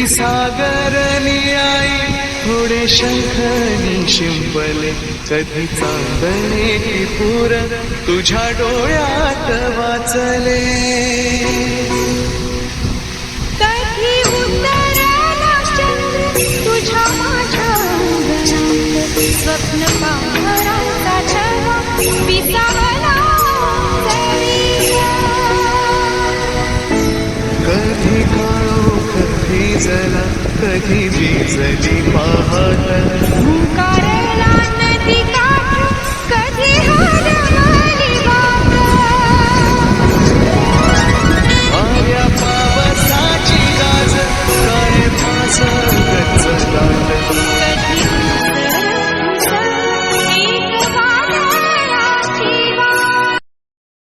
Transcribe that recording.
कधी सागरनी आई थोडे शंखनी शिंपले, कधी चांदणे की पूर तुझ्या डोळ्यात वाचले. कधी उतरला चंद्र तुझ्या माझ्या अंगणात, स्वप्न पाहराचा छवा विसावला जरीला. कधी काळोख भिजला, कधी भिजली